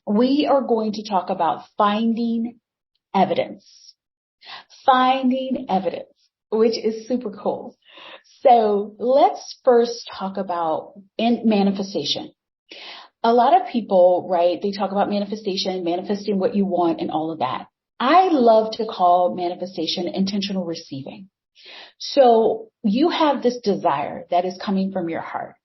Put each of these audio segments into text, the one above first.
we are going to talk about finding evidence. Finding evidence, which is super cool. So let's first talk about manifestation. A lot of people, right, they talk about manifestation, manifesting what you want and all of that. I love to call manifestation intentional receiving. So you have this desire that is coming from your heart.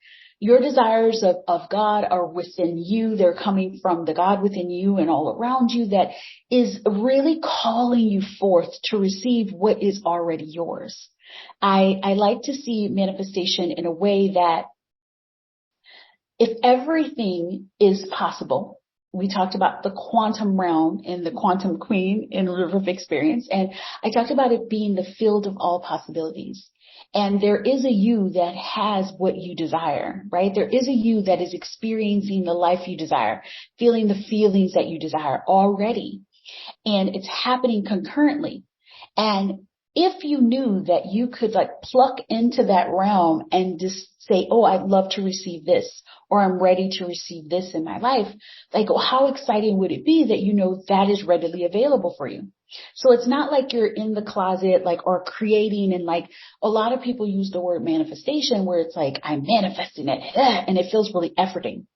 Your desires of God are within you. They're coming from the God within you and all around you that is really calling you forth to receive what is already yours. I like to see manifestation in a way that if everything is possible, we talked about the quantum realm and the quantum queen in River of Experience. And I talked about it being the field of all possibilities. And there is a you that has what you desire, right? There is a you that is experiencing the life you desire, feeling the feelings that you desire already. And it's happening concurrently. And if you knew that you could like pluck into that realm and just say, oh, I'd love to receive this, or I'm ready to receive this in my life, like, oh, how exciting would it be that you know that is readily available for you? So it's not like you're in the closet, like, or creating, and like a lot of people use the word manifestation where it's like, I'm manifesting it, and it feels really efforting.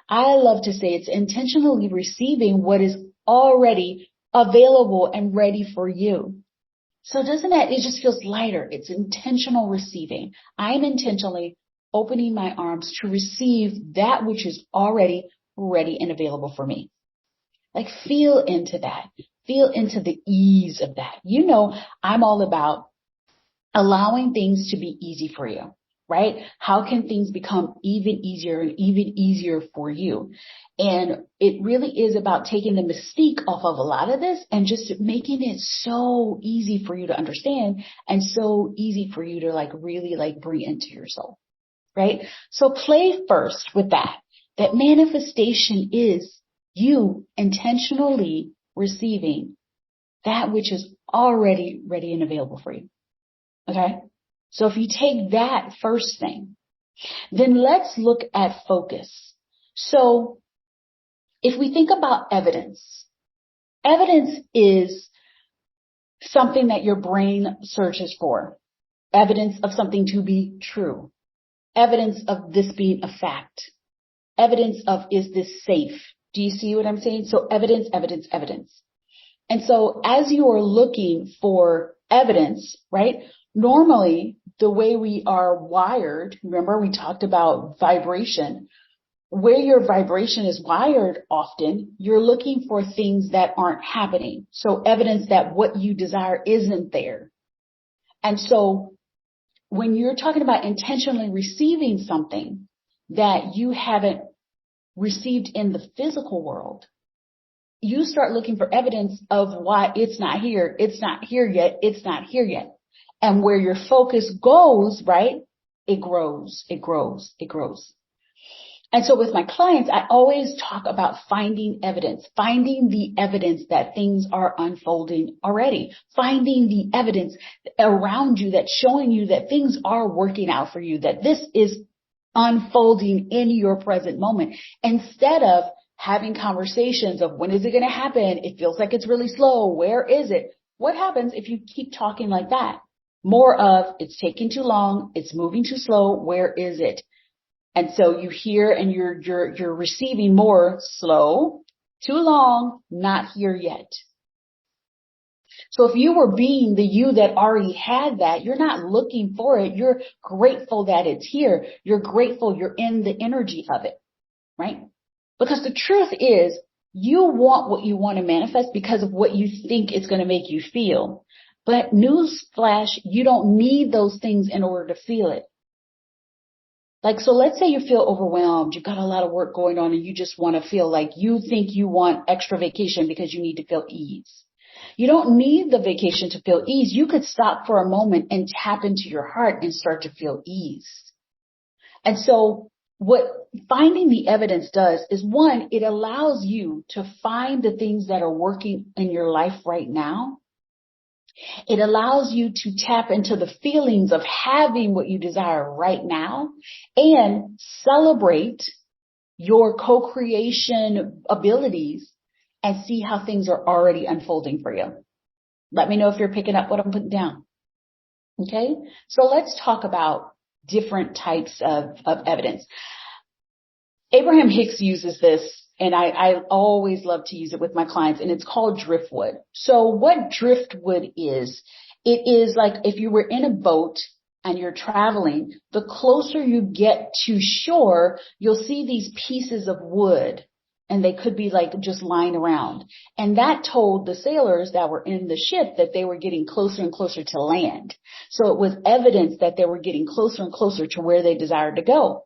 I love to say it's intentionally receiving what is already available and ready for you. So doesn't it just feels lighter? It's intentional receiving. I'm intentionally opening my arms to receive that which is already ready and available for me. Like feel into that. Feel into the ease of that. You know, I'm all about allowing things to be easy for you, right? How can things become even easier and even easier for you? And it really is about taking the mystique off of a lot of this and just making it so easy for you to understand and so easy for you to like really like bring into your soul, right? So play first with that manifestation is you intentionally receiving that which is already ready and available for you. Okay. So if you take that first thing, then let's look at focus. So if we think about evidence, evidence is something that your brain searches for. Evidence of something to be true. Evidence of this being a fact. Evidence of, is this safe? Do you see what I'm saying? So evidence, evidence, evidence. And so as you are looking for evidence, right? Normally, the way we are wired, remember we talked about vibration, where your vibration is wired often, you're looking for things that aren't happening. So evidence that what you desire isn't there. And so when you're talking about intentionally receiving something that you haven't received in the physical world, you start looking for evidence of why it's not here. It's not here yet. It's not here yet. And where your focus goes, right? It grows, it grows, it grows. And so with my clients, I always talk about finding evidence, finding the evidence that things are unfolding already, finding the evidence around you that's showing you that things are working out for you, that this is unfolding in your present moment, instead of having conversations of when is it going to happen? It feels like it's really slow. Where is it? What happens if you keep talking like that? More of it's taking too long. It's moving too slow. Where is it? And so you hear and you're receiving more slow, too long, not here yet. So if you were being the you that already had that, you're not looking for it. You're grateful that it's here. You're grateful you're in the energy of it, right? Because the truth is you want what you want to manifest because of what you think it's going to make you feel. But newsflash, you don't need those things in order to feel it. Like, so let's say you feel overwhelmed, you've got a lot of work going on and you just want to feel like you think you want extra vacation because you need to feel ease. You don't need the vacation to feel ease. You could stop for a moment and tap into your heart and start to feel ease. And so what finding the evidence does is, one, it allows you to find the things that are working in your life right now. It allows you to tap into the feelings of having what you desire right now and celebrate your co-creation abilities and see how things are already unfolding for you. Let me know if you're picking up what I'm putting down. Okay. So let's talk about different types of evidence. Abraham Hicks uses this, and I always love to use it with my clients, and it's called driftwood. So what driftwood is, it is like if you were in a boat and you're traveling, the closer you get to shore, you'll see these pieces of wood, and they could be like just lying around. And that told the sailors that were in the ship that they were getting closer and closer to land. So it was evidence that they were getting closer and closer to where they desired to go.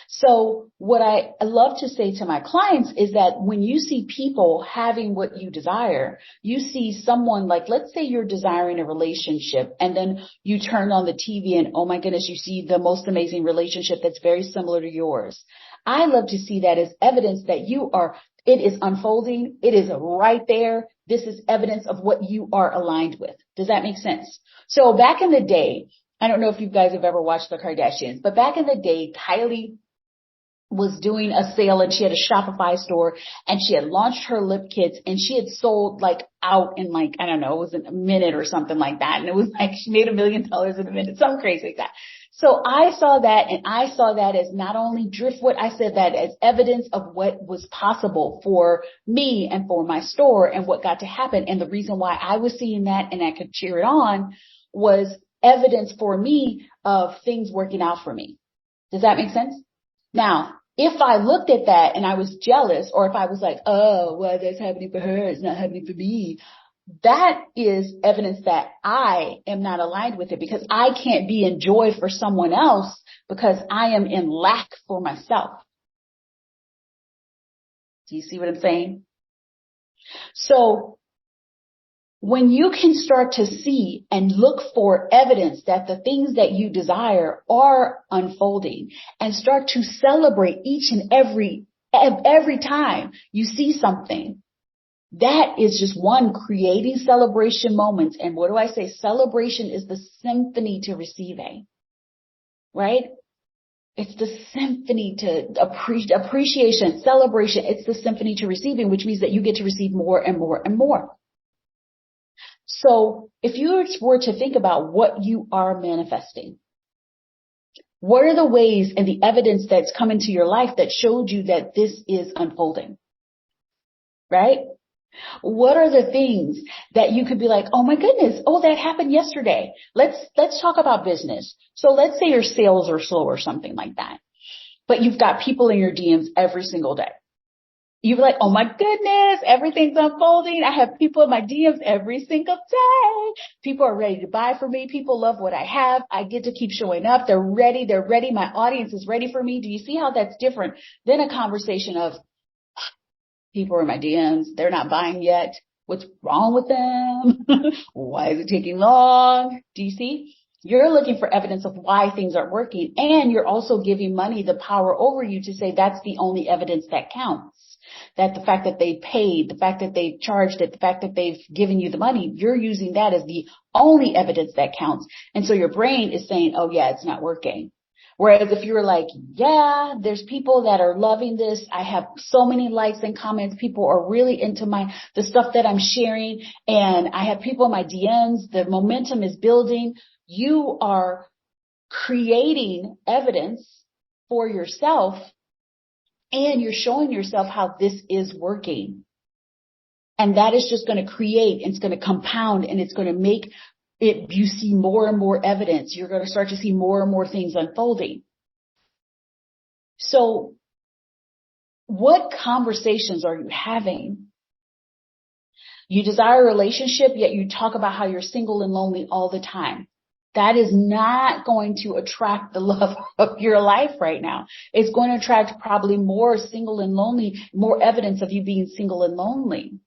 So what I love to say to my clients is that when you see people having what you desire, you see someone like, let's say you're desiring a relationship and then you turn on the TV and, oh my goodness, you see the most amazing relationship that's very similar to yours. I love to see that as evidence that it is unfolding. It is right there. This is evidence of what you are aligned with. Does that make sense? So back in the day, I don't know if you guys have ever watched the Kardashians, but back in the day, Kylie was doing a sale and she had a Shopify store and she had launched her lip kits and she had sold like out in like, I don't know, it was in a minute or something like that. And it was like she made $1 million in a minute, something crazy like that. So I saw that, and I saw that as not only driftwood, I said that as evidence of what was possible for me and for my store and what got to happen. And the reason why I was seeing that and I could cheer it on was evidence for me of things working out for me. Does that make sense? Now, if I looked at that and I was jealous, or if I was like, oh, well, that's happening for her, it's not happening for me, that is evidence that I am not aligned with it, because I can't be in joy for someone else because I am in lack for myself. Do you see what I'm saying? So when you can start to see and look for evidence that the things that you desire are unfolding, and start to celebrate each and every time you see something, that is just one, creating celebration moments. And what do I say? Celebration is the symphony to receiving, right? It's the symphony to appreciation, celebration. It's the symphony to receiving, which means that you get to receive more and more and more. So if you were to think about what you are manifesting, what are the ways and the evidence that's come into your life that showed you that this is unfolding, right? What are the things that you could be like, oh my goodness, oh, that happened yesterday. Let's talk about business. So let's say your sales are slow or something like that, but you've got people in your DMs every single day. You're like, oh my goodness, everything's unfolding. I have people in my DMs every single day. People are ready to buy from me. People love what I have. I get to keep showing up. They're ready. My audience is ready for me. Do you see how that's different than a conversation of people are in my DMs? They're not buying yet. What's wrong with them? Why is it taking long? Do you see? You're looking for evidence of why things aren't working. And you're also giving money the power over you to say that's the only evidence that counts. That the fact that they paid, the fact that they charged it, the fact that they've given you the money, you're using that as the only evidence that counts. And so your brain is saying, oh yeah, it's not working. Whereas if you were like, yeah, there's people that are loving this. I have so many likes and comments. People are really into the stuff that I'm sharing. And I have people in my DMs. The momentum is building. You are creating evidence for yourself, and you're showing yourself how this is working. And that is just going to create, it's going to compound, and it's going to make it, you see more and more evidence. You're going to start to see more and more things unfolding. So what conversations are you having? You desire a relationship, yet you talk about how you're single and lonely all the time. That is not going to attract the love of your life right now. It's going to attract probably more single and lonely, more evidence of you being single and lonely,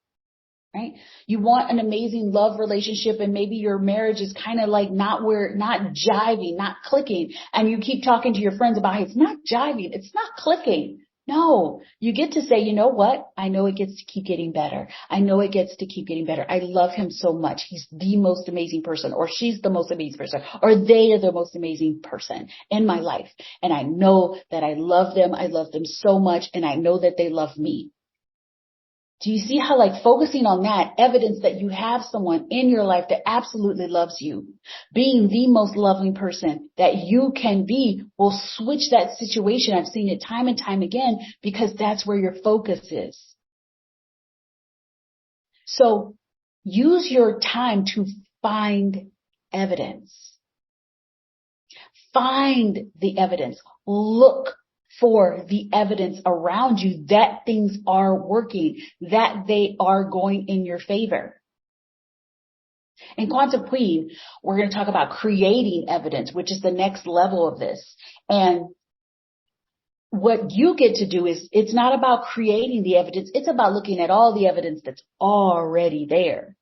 right? You want an amazing love relationship, and maybe your marriage is kind of like not jiving, not clicking. And you keep talking to your friends about, hey, it's not jiving, it's not clicking. No, you get to say, you know what? I know it gets to keep getting better. I know it gets to keep getting better. I love him so much. He's the most amazing person, or she's the most amazing person, or they are the most amazing person in my life. And I know that I love them. I love them so much. And I know that they love me. Do you see how like focusing on that evidence that you have someone in your life that absolutely loves you, being the most loving person that you can be will switch that situation. I've seen it time and time again because that's where your focus is. So use your time to find evidence. Find the evidence. Look for the evidence around you that things are working, that they are going in your favor. In Quantum Queen, we're going to talk about creating evidence, which is the next level of this. And what you get to do is it's not about creating the evidence. It's about looking at all the evidence that's already there.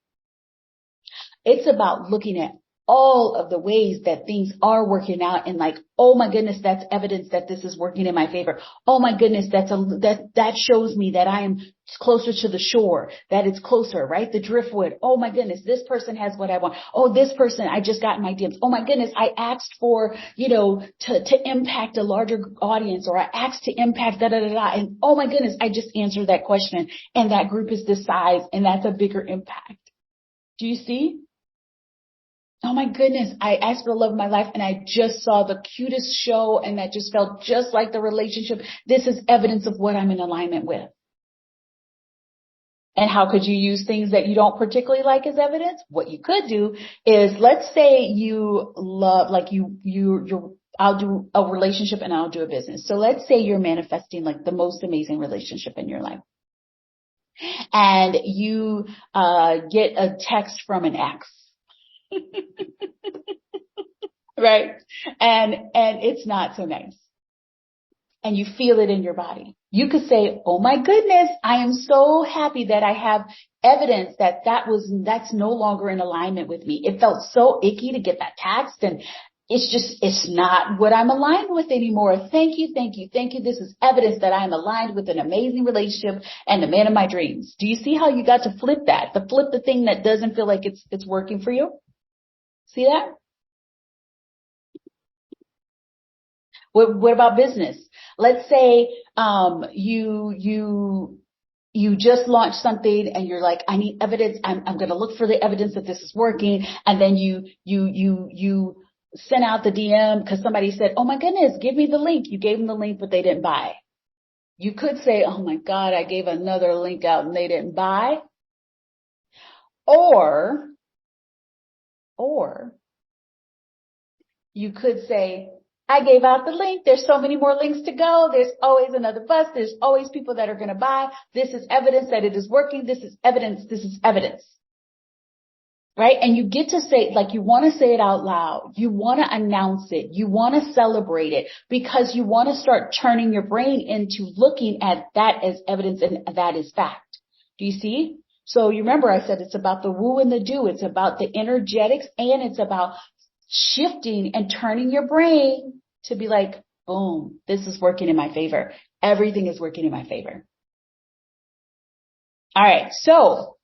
It's about looking at all of the ways that things are working out and like, oh my goodness, that's evidence that this is working in my favor. Oh my goodness, that shows me that I am closer to the shore, that it's closer, right? The driftwood. Oh my goodness, this person has what I want. Oh, this person, I just got my DMs. Oh my goodness, I asked for, to impact a larger audience, or I asked to impact da da da da. And oh my goodness, I just answered that question and that group is this size and that's a bigger impact. Do you see? Oh my goodness, I asked for the love of my life and I just saw the cutest show and that just felt just like the relationship. This is evidence of what I'm in alignment with. And how could you use things that you don't particularly like as evidence? What you could do is, let's say you love, like I'll do a relationship and I'll do a business. So let's say you're manifesting like the most amazing relationship in your life. And you get a text from an ex. Right? And it's not so nice. And you feel it in your body. You could say, oh my goodness, I am so happy that I have evidence that that's no longer in alignment with me. It felt so icky to get that text, and it's not what I'm aligned with anymore. Thank you, thank you, thank you. This is evidence that I'm aligned with an amazing relationship and the man of my dreams. Do you see how you got to flip that? Flip the thing that doesn't feel like it's working for you? See that? What about business? Let's say you just launched something and you're like, I need evidence. I'm going to look for the evidence that this is working. And then you sent out the DM because somebody said, oh my goodness, give me the link. You gave them the link, but they didn't buy. You could say, oh my God, I gave another link out and they didn't buy. Or you could say, I gave out the link. There's so many more links to go. There's always another bus. There's always people that are going to buy. This is evidence that it is working. This is evidence. This is evidence. Right? And you get to say, like, you want to say it out loud. You want to announce it. You want to celebrate it because you want to start turning your brain into looking at that as evidence and that is fact. Do you see? So you remember I said it's about the woo and the do. It's about the energetics, and it's about shifting and turning your brain to be like, boom, this is working in my favor. Everything is working in my favor. All right. So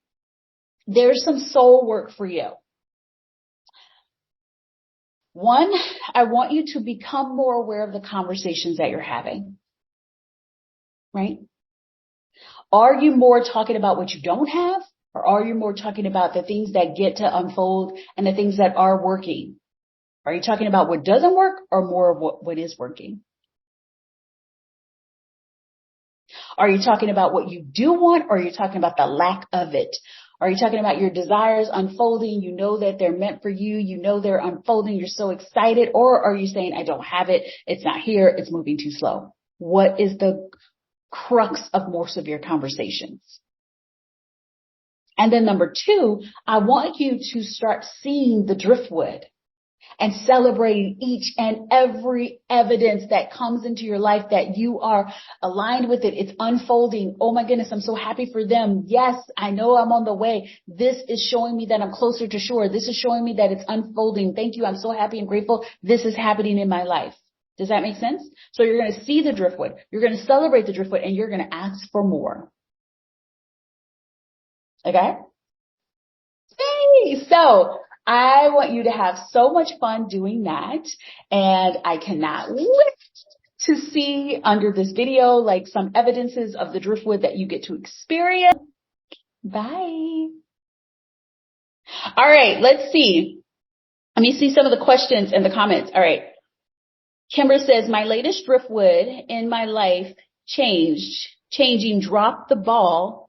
there's some soul work for you. One, I want you to become more aware of the conversations that you're having. Right? Are you more talking about what you don't have, or are you more talking about the things that get to unfold and the things that are working? Are you talking about what doesn't work or more of what is working? Are you talking about what you do want, or are you talking about the lack of it? Are you talking about your desires unfolding? You know that they're meant for you. You know they're unfolding. You're so excited. Or are you saying, I don't have it. It's not here. It's moving too slow. What is the crux of most of your conversations? And then number two, I want you to start seeing the driftwood and celebrating each and every evidence that comes into your life that you are aligned with it. It's unfolding. Oh my goodness, I'm so happy for them. Yes, I know I'm on the way. This is showing me that I'm closer to shore. This is showing me that it's unfolding. Thank you. I'm so happy and grateful. This is happening in my life. Does that make sense? So you're going to see the driftwood, you're going to celebrate the driftwood, and you're going to ask for more. Okay? Yay! So I want you to have so much fun doing that. And I cannot wait to see under this video, like some evidences of the driftwood that you get to experience. Bye. All right. Let's see. Let me see some of the questions and the comments. All right. Kimber says, my latest driftwood in my life changing dropped the ball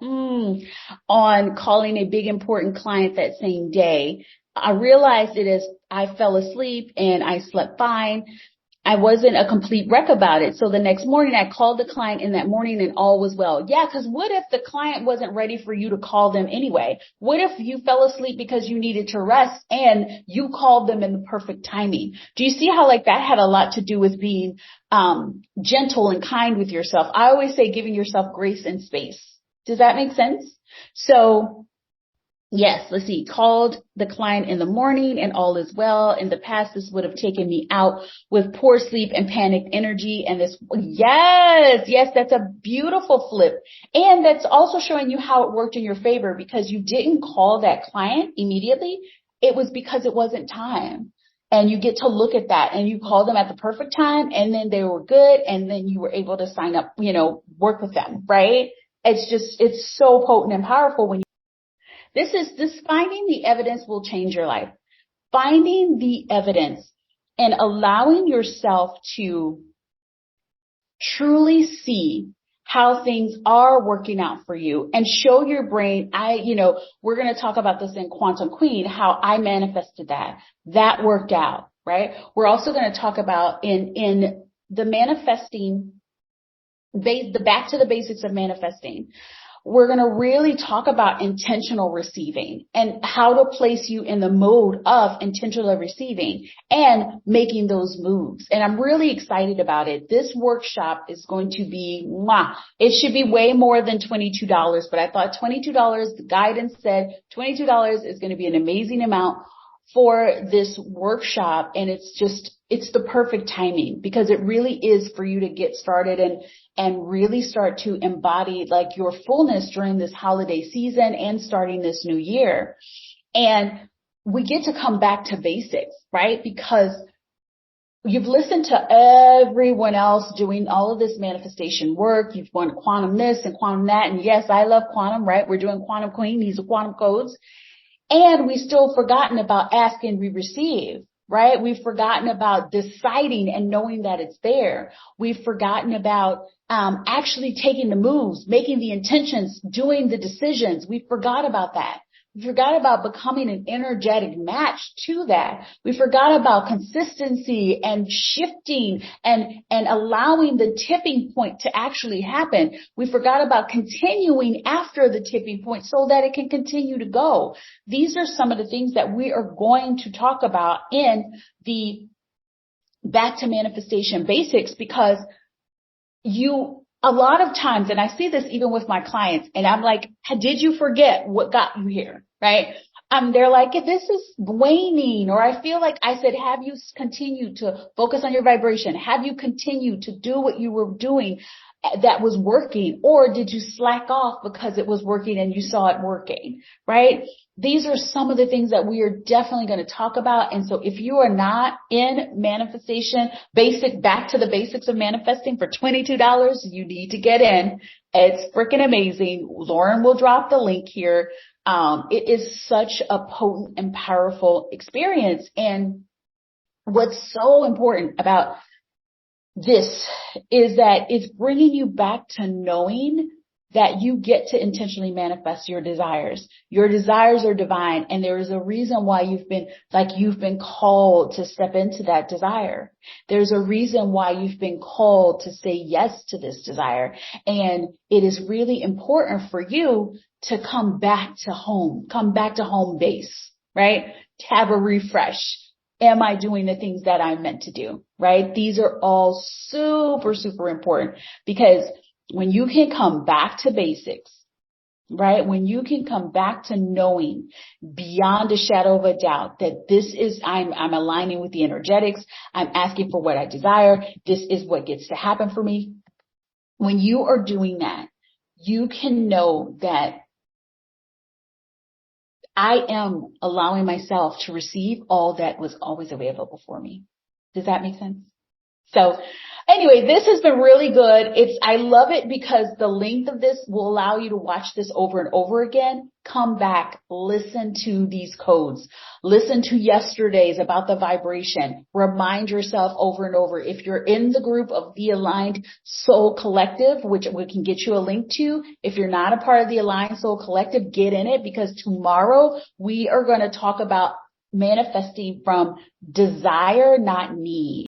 on calling a big important client that same day. I realized it as I fell asleep and I slept fine. I wasn't a complete wreck about it. So the next morning I called the client in that morning and all was well. Yeah, because what if the client wasn't ready for you to call them anyway? What if you fell asleep because you needed to rest and you called them in the perfect timing? Do you see how like that had a lot to do with being gentle and kind with yourself? I always say giving yourself grace and space. Does that make sense? So yes, let's see. Called the client in the morning and all is well. In the past, this would have taken me out with poor sleep and panicked energy. And this, yes, that's a beautiful flip. And that's also showing you how it worked in your favor because you didn't call that client immediately. It was because it wasn't time. And you get to look at that and you called them at the perfect time and then they were good. And then you were able to sign up, work with them, right? It's so potent and powerful when this finding the evidence will change your life. Finding the evidence and allowing yourself to truly see how things are working out for you and show your brain. We're going to talk about this in Quantum Queen, how I manifested that. That worked out, right? We're also going to talk about in the manifesting, the back to the basics of manifesting. We're going to really talk about intentional receiving and how to place you in the mode of intentional receiving and making those moves. And I'm really excited about it. This workshop is going to be, it should be way more than $22, but I thought $22, the guidance said $22 is going to be an amazing amount for this workshop. And it's the perfect timing because it really is for you to get started and really start to embody like your fullness during this holiday season and starting this new year. And we get to come back to basics, right? Because you've listened to everyone else doing all of this manifestation work. You've done quantum this and quantum that. And yes, I love quantum, right? We're doing Quantum Queen. These are quantum codes. And we've still forgotten about ask and we receive, right? We've forgotten about deciding and knowing that it's there. We've forgotten about actually taking the moves, making the intentions, doing the decisions. We forgot about that. We forgot about becoming an energetic match to that. We forgot about consistency and shifting and allowing the tipping point to actually happen. We forgot about continuing after the tipping point so that it can continue to go. These are some of the things that we are going to talk about in the Back to Manifestation Basics because a lot of times, and I see this even with my clients, and I'm like, did you forget what got you here, right? They're like, this is waning, or I feel like I said, have you continued to focus on your vibration? Have you continued to do what you were doing that was working, or did you slack off because it was working and you saw it working, right? These are some of the things that we are definitely going to talk about. And so if you are not in manifestation, back to the basics of manifesting for $22, you need to get in. It's freaking amazing. Lauren will drop the link here. It is such a potent and powerful experience. And what's so important about this is that it's bringing you back to knowing that you get to intentionally manifest your desires. Your desires are divine, and there is a reason why you've been called to step into that desire. There's a reason why you've been called to say yes to this desire. And it is really important for you to come back to home base, right? To have a refresh. Am I doing the things that I'm meant to do, right? These are all super, super important because when you can come back to basics right? When you can come back to knowing beyond a shadow of a doubt that this is, I'm aligning with the energetics. I'm asking for what I desire. This is what gets to happen for me. When you are doing that, you can know that I am allowing myself to receive all that was always available for me. Does that make sense? So anyway, this has been really good. I love it because the length of this will allow you to watch this over and over again. Come back, listen to these codes, listen to yesterday's about the vibration, remind yourself over and over. If you're in the group of the Aligned Soul Collective, which we can get you a link to, if you're not a part of the Aligned Soul Collective, get in it, because tomorrow we are going to talk about manifesting from desire, not need.